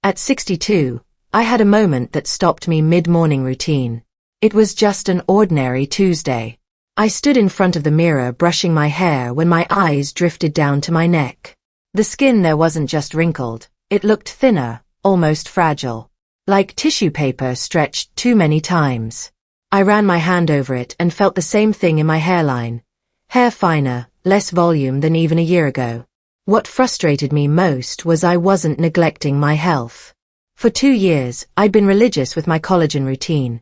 At 62, I had a moment that stopped me mid-morning routine. It was just an ordinary Tuesday. I stood in front of the mirror brushing my hair when my eyes drifted down to my neck. The skin there wasn't just wrinkled, it looked thinner, almost fragile. Like tissue paper stretched too many times. I ran my hand over it and felt the same thing in my hairline. Hair finer, less volume than even a year ago. What frustrated me most was I wasn't neglecting my health. For 2 years, I'd been religious with my collagen routine.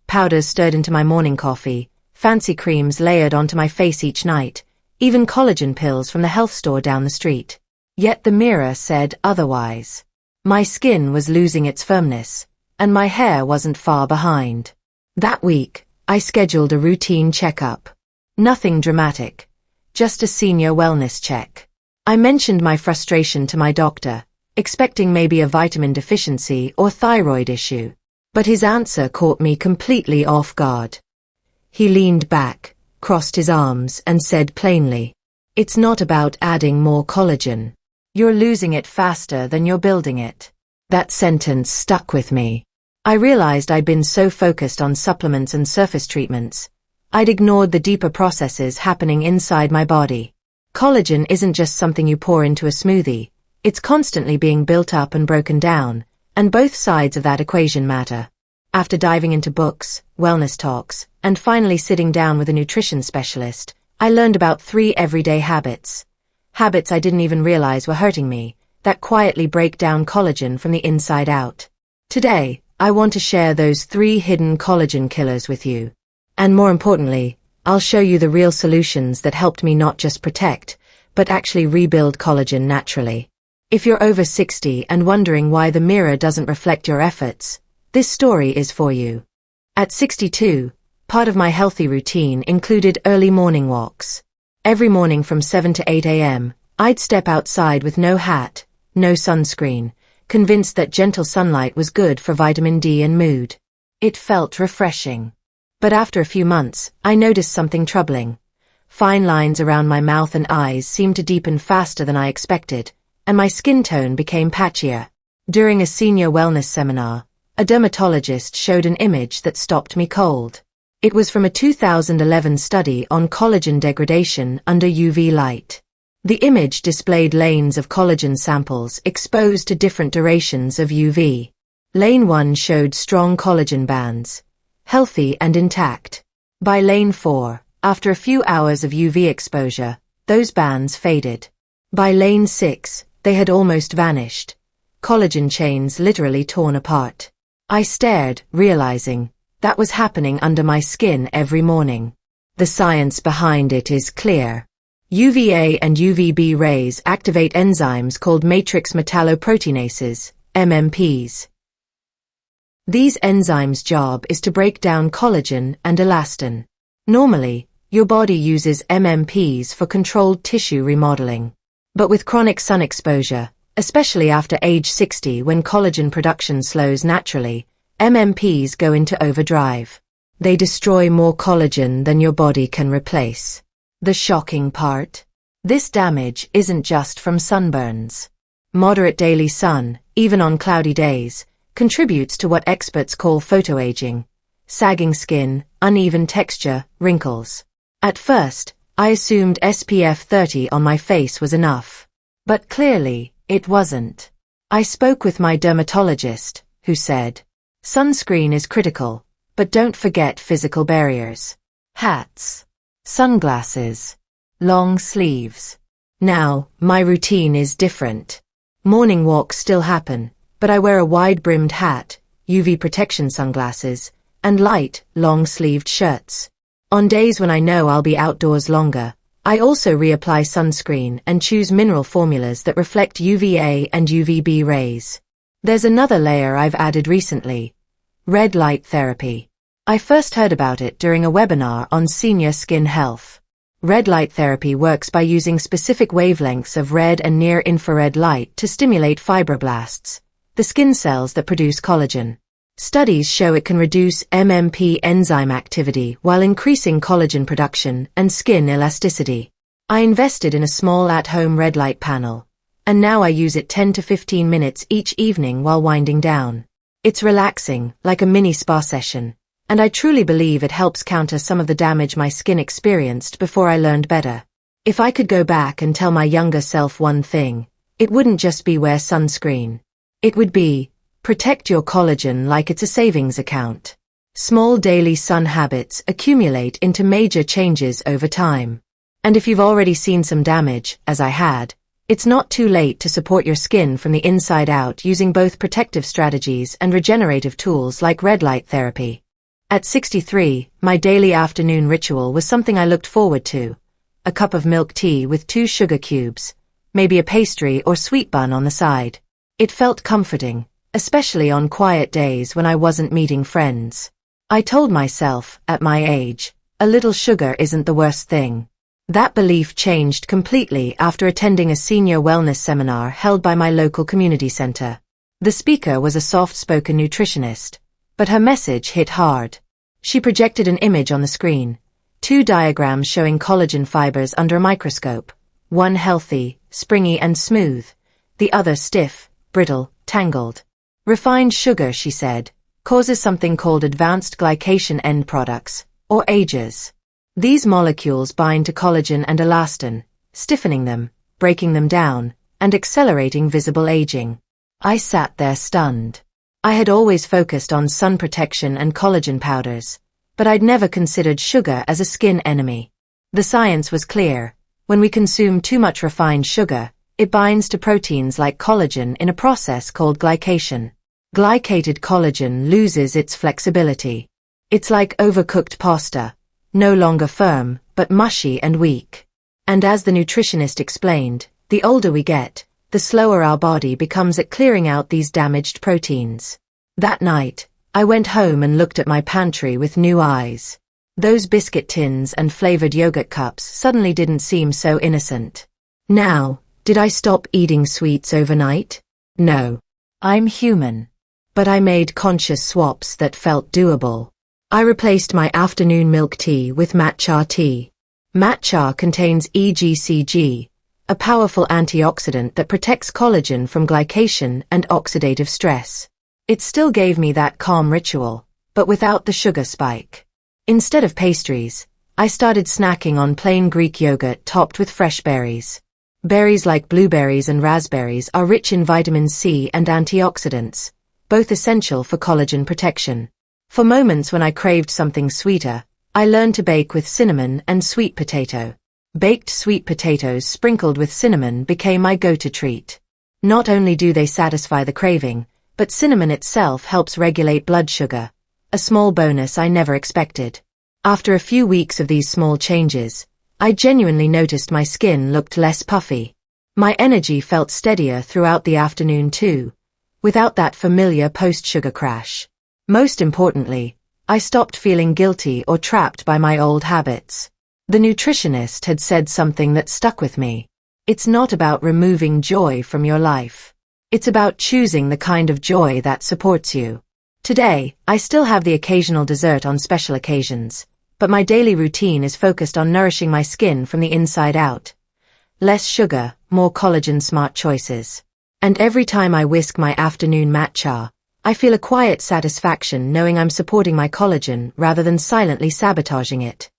Powders stirred into my morning coffee, fancy creams layered onto my face each night, even collagen pills from the health store down the street. Yet the mirror said otherwise. My skin was losing its firmness, and my hair wasn't far behind. That week, I scheduled a routine checkup. Nothing dramatic, just a senior wellness check. I mentioned my frustration to my doctor, expecting maybe a vitamin deficiency or thyroid issue. But his answer caught me completely off guard. He leaned back, crossed his arms, and said plainly, "It's not about adding more collagen. You're losing it faster than you're building it." That sentence stuck with me. I realized I'd been so focused on supplements and surface treatments, I'd ignored the deeper processes happening inside my body. Collagen isn't just something you pour into a smoothie, it's constantly being built up and broken down, and both sides of that equation matter. After diving into books, wellness talks, and finally sitting down with a nutrition specialist, I learned about 3 everyday habits. Habits I didn't even realize were hurting me, that quietly break down collagen from the inside out. Today, I want to share those 3 hidden collagen killers with you. And more importantly, I'll show you the real solutions that helped me not just protect, but actually rebuild collagen naturally. If you're over 60 and wondering why the mirror doesn't reflect your efforts, this story is for you. At 62, part of my healthy routine included early morning walks. Every morning from 7 to 8 a.m., I'd step outside with no hat, no sunscreen, convinced that gentle sunlight was good for vitamin D and mood. It felt refreshing. But after a few months, I noticed something troubling. Fine lines around my mouth and eyes seemed to deepen faster than I expected, and my skin tone became patchier. During a senior wellness seminar, a dermatologist showed an image that stopped me cold. It was from a 2011 study on collagen degradation under UV light. The image displayed lanes of collagen samples exposed to different durations of UV. Lane 1 showed strong collagen bands, healthy and intact. By lane 4, after a few hours of UV exposure, those bands faded. By lane 6, they had almost vanished. Collagen chains literally torn apart. I stared, realizing that was happening under my skin every morning. The science behind it is clear. UVA and UVB rays activate enzymes called matrix metalloproteinases, MMPs. These enzymes' job is to break down collagen and elastin. Normally, your body uses MMPs for controlled tissue remodeling. But with chronic sun exposure, especially after age 60 when collagen production slows naturally, MMPs go into overdrive. They destroy more collagen than your body can replace. The shocking part? This damage isn't just from sunburns. Moderate daily sun, even on cloudy days, contributes to what experts call photoaging, sagging skin, uneven texture, wrinkles. At first, I assumed SPF 30 on my face was enough. But clearly, it wasn't. I spoke with my dermatologist, who said, "Sunscreen is critical, but don't forget physical barriers. Hats, sunglasses, long sleeves." Now, my routine is different. Morning walks still happen, but I wear a wide-brimmed hat, UV protection sunglasses, and light, long-sleeved shirts. On days when I know I'll be outdoors longer, I also reapply sunscreen and choose mineral formulas that reflect UVA and UVB rays. There's another layer I've added recently: red light therapy. I first heard about it during a webinar on senior skin health. Red light therapy works by using specific wavelengths of red and near-infrared light to stimulate fibroblasts, the skin cells that produce collagen. Studies show it can reduce MMP enzyme activity while increasing collagen production and skin elasticity. I invested in a small at-home red light panel, and now I use it 10 to 15 minutes each evening while winding down. It's relaxing, like a mini spa session, and I truly believe it helps counter some of the damage my skin experienced before I learned better. If I could go back and tell my younger self one thing, it wouldn't just be wear sunscreen. It would be, protect your collagen like it's a savings account. Small daily sun habits accumulate into major changes over time. And if you've already seen some damage, as I had, it's not too late to support your skin from the inside out using both protective strategies and regenerative tools like red light therapy. At 63, my daily afternoon ritual was something I looked forward to. A cup of milk tea with 2 sugar cubes, maybe a pastry or sweet bun on the side. It felt comforting, especially on quiet days when I wasn't meeting friends. I told myself, at my age, a little sugar isn't the worst thing. That belief changed completely after attending a senior wellness seminar held by my local community center. The speaker was a soft-spoken nutritionist, but her message hit hard. She projected an image on the screen, 2 diagrams showing collagen fibers under a microscope, one healthy, springy and smooth, the other stiff, brittle, tangled. Refined sugar, she said, causes something called advanced glycation end products, or AGEs. These molecules bind to collagen and elastin, stiffening them, breaking them down, and accelerating visible aging. I sat there stunned. I had always focused on sun protection and collagen powders, but I'd never considered sugar as a skin enemy. The science was clear. When we consume too much refined sugar, it binds to proteins like collagen in a process called glycation. Glycated collagen loses its flexibility. It's like overcooked pasta, no longer firm, but mushy and weak. And as the nutritionist explained, the older we get, the slower our body becomes at clearing out these damaged proteins. That night, I went home and looked at my pantry with new eyes. Those biscuit tins and flavored yogurt cups suddenly didn't seem so innocent. Now, did I stop eating sweets overnight? No. I'm human. But I made conscious swaps that felt doable. I replaced my afternoon milk tea with matcha tea. Matcha contains EGCG, a powerful antioxidant that protects collagen from glycation and oxidative stress. It still gave me that calm ritual, but without the sugar spike. Instead of pastries, I started snacking on plain Greek yogurt topped with fresh berries. Berries like blueberries and raspberries are rich in vitamin C and antioxidants, both essential for collagen protection. For moments when I craved something sweeter, I learned to bake with cinnamon and sweet potato. Baked sweet potatoes sprinkled with cinnamon became my go-to treat. Not only do they satisfy the craving, but cinnamon itself helps regulate blood sugar, a small bonus I never expected. After a few weeks of these small changes, I genuinely noticed my skin looked less puffy. My energy felt steadier throughout the afternoon too, without that familiar post-sugar crash. Most importantly, I stopped feeling guilty or trapped by my old habits. The nutritionist had said something that stuck with me. It's not about removing joy from your life. It's about choosing the kind of joy that supports you. Today, I still have the occasional dessert on special occasions, but my daily routine is focused on nourishing my skin from the inside out. Less sugar, more collagen-smart choices. And every time I whisk my afternoon matcha, I feel a quiet satisfaction knowing I'm supporting my collagen rather than silently sabotaging it.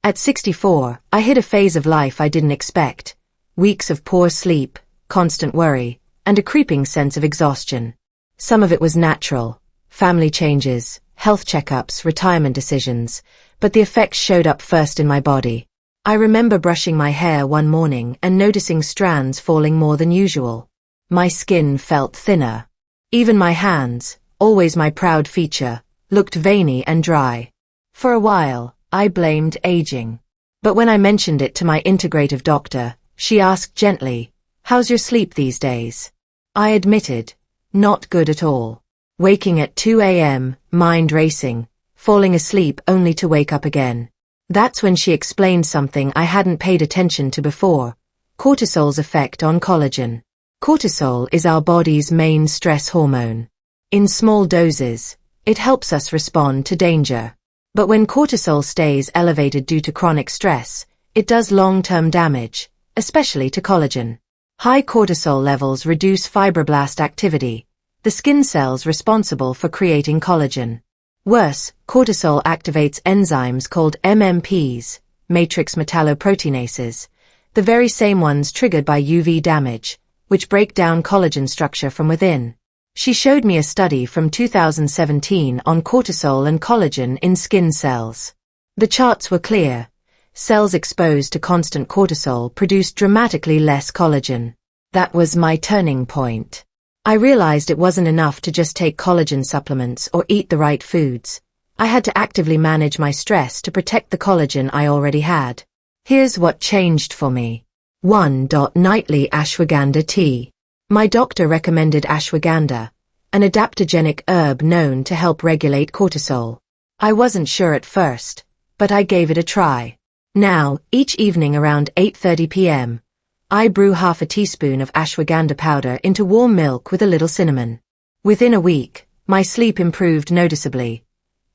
At 64, I hit a phase of life I didn't expect. Weeks of poor sleep, constant worry, and a creeping sense of exhaustion. Some of it was natural. Family changes, health checkups, retirement decisions, but the effects showed up first in my body. I remember brushing my hair one morning and noticing strands falling more than usual. My skin felt thinner. Even my hands, always my proud feature, looked veiny and dry. For a while, I blamed aging. But when I mentioned it to my integrative doctor, she asked gently, "How's your sleep these days?" I admitted, "Not good at all. Waking at 2 a.m., mind racing, falling asleep only to wake up again." That's when she explained something I hadn't paid attention to before: cortisol's effect on collagen. Cortisol is our body's main stress hormone. In small doses, it helps us respond to danger. But when cortisol stays elevated due to chronic stress, it does long-term damage, especially to collagen. High cortisol levels reduce fibroblast activity, the skin cells responsible for creating collagen. Worse, cortisol activates enzymes called MMPs, matrix metalloproteinases, the very same ones triggered by UV damage, which break down collagen structure from within. She showed me a study from 2017 on cortisol and collagen in skin cells. The charts were clear. Cells exposed to constant cortisol produced dramatically less collagen. That was my turning point. I realized it wasn't enough to just take collagen supplements or eat the right foods. I had to actively manage my stress to protect the collagen I already had. Here's what changed for me. 1. Nightly ashwagandha tea. My doctor recommended ashwagandha, an adaptogenic herb known to help regulate cortisol. I wasn't sure at first, but I gave it a try. Now, each evening around 8:30 p.m., I brew half a teaspoon of ashwagandha powder into warm milk with a little cinnamon. Within a week, my sleep improved noticeably.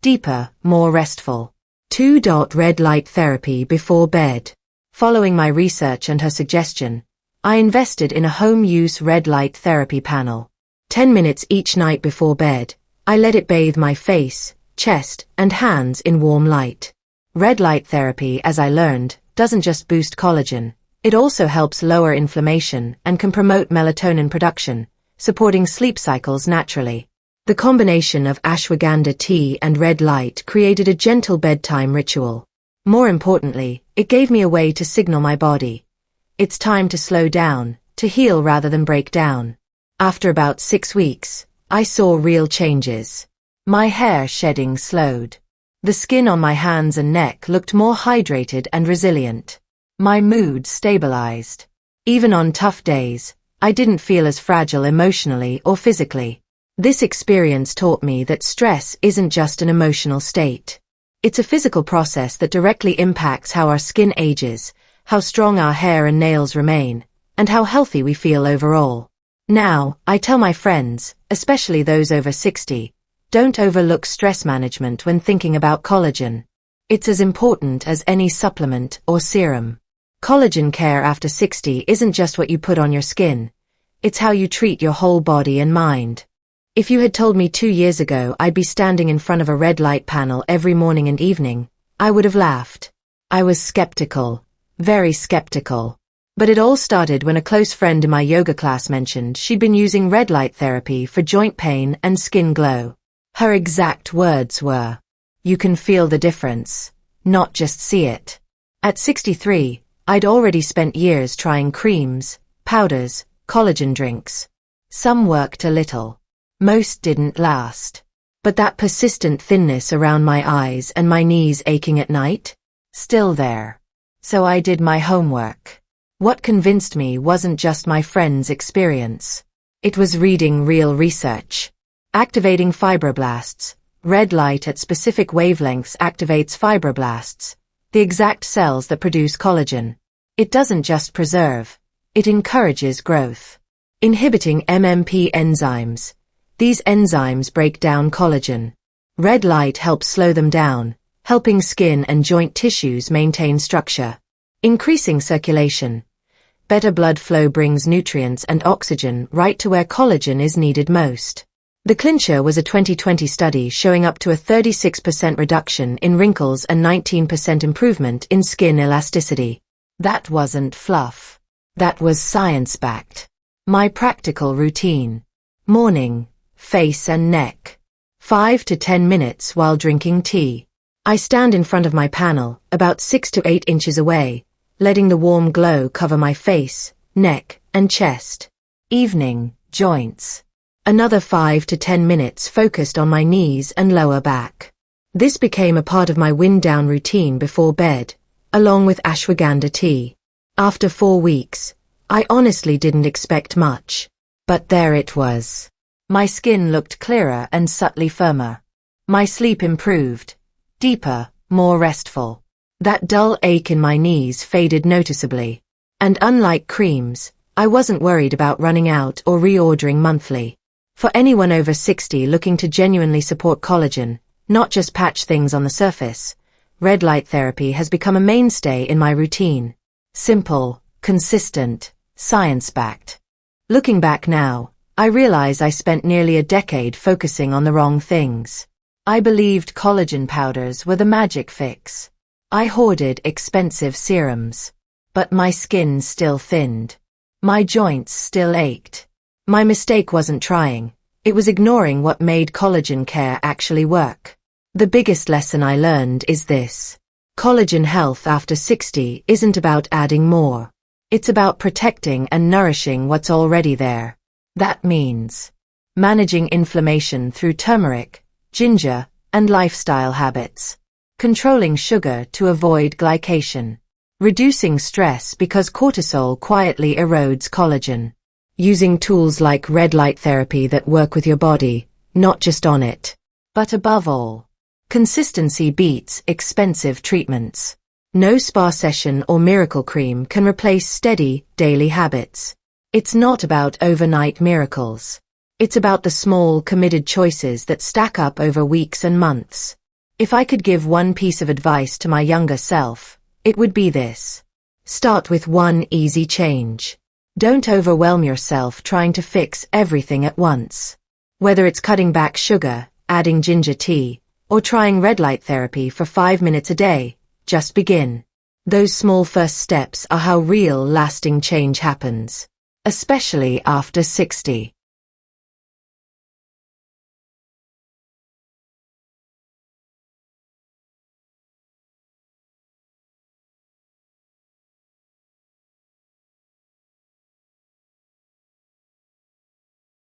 Deeper, more restful. 2. Red light therapy before bed. Following my research and her suggestion, I invested in a home-use red light therapy panel. 10 minutes each night before bed, I let it bathe my face, chest, and hands in warm light. Red light therapy, as I learned, doesn't just boost collagen, it also helps lower inflammation and can promote melatonin production, supporting sleep cycles naturally. The combination of ashwagandha tea and red light created a gentle bedtime ritual. More importantly, it gave me a way to signal my body. It's time to slow down, to heal rather than break down. After about 6 weeks, I saw real changes. My hair shedding slowed. The skin on my hands and neck looked more hydrated and resilient. My mood stabilized. Even on tough days, I didn't feel as fragile emotionally or physically. This experience taught me that stress isn't just an emotional state. It's a physical process that directly impacts how our skin ages, how strong our hair and nails remain, and how healthy we feel overall. Now, I tell my friends, especially those over 60, don't overlook stress management when thinking about collagen. It's as important as any supplement or serum. Collagen care after 60 isn't just what you put on your skin. It's how you treat your whole body and mind. If you had told me 2 years ago I'd be standing in front of a red light panel every morning and evening, I would have laughed. I was skeptical, very skeptical. But it all started when a close friend in my yoga class mentioned she'd been using red light therapy for joint pain and skin glow. Her exact words were, "You can feel the difference, not just see it." At 63, I'd already spent years trying creams, powders, collagen drinks. Some worked a little. Most didn't last. But that persistent thinness around my eyes and my knees aching at night? Still there. So I did my homework. What convinced me wasn't just my friend's experience. It was reading real research. Activating fibroblasts. Red light at specific wavelengths activates fibroblasts, the exact cells that produce collagen. It doesn't just preserve, it encourages growth. Inhibiting MMP enzymes. These enzymes break down collagen. Red light helps slow them down, helping skin and joint tissues maintain structure. Increasing circulation. Better blood flow brings nutrients and oxygen right to where collagen is needed most. The clincher was a 2020 study showing up to a 36% reduction in wrinkles and 19% improvement in skin elasticity. That wasn't fluff. That was science-backed. My practical routine. Morning, face and neck. 5 to 10 minutes while drinking tea. I stand in front of my panel, about 6 to 8 inches away, letting the warm glow cover my face, neck, and chest. Evening, joints. Another 5 to 10 minutes focused on my knees and lower back. This became a part of my wind-down routine before bed, along with ashwagandha tea. After 4 weeks, I honestly didn't expect much. But there it was. My skin looked clearer and subtly firmer. My sleep improved. Deeper, more restful. That dull ache in my knees faded noticeably. And unlike creams, I wasn't worried about running out or reordering monthly. For anyone over 60 looking to genuinely support collagen, not just patch things on the surface, red light therapy has become a mainstay in my routine. Simple, consistent, science-backed. Looking back now, I realize I spent nearly a decade focusing on the wrong things. I believed collagen powders were the magic fix. I hoarded expensive serums. But my skin still thinned. My joints still ached. My mistake wasn't trying. It was ignoring what made collagen care actually work. The biggest lesson I learned is this. Collagen health after 60 isn't about adding more. It's about protecting and nourishing what's already there. That means managing inflammation through turmeric, ginger, and lifestyle habits. Controlling sugar to avoid glycation. Reducing stress because cortisol quietly erodes collagen. Using tools like red light therapy that work with your body, not just on it. But above all, consistency beats expensive treatments. No spa session or miracle cream can replace steady, daily habits. It's not about overnight miracles. It's about the small, committed choices that stack up over weeks and months. If I could give one piece of advice to my younger self, it would be this. Start with one easy change. Don't overwhelm yourself trying to fix everything at once. Whether it's cutting back sugar, adding ginger tea, or trying red light therapy for 5 minutes a day, just begin. Those small first steps are how real lasting change happens. Especially after 60.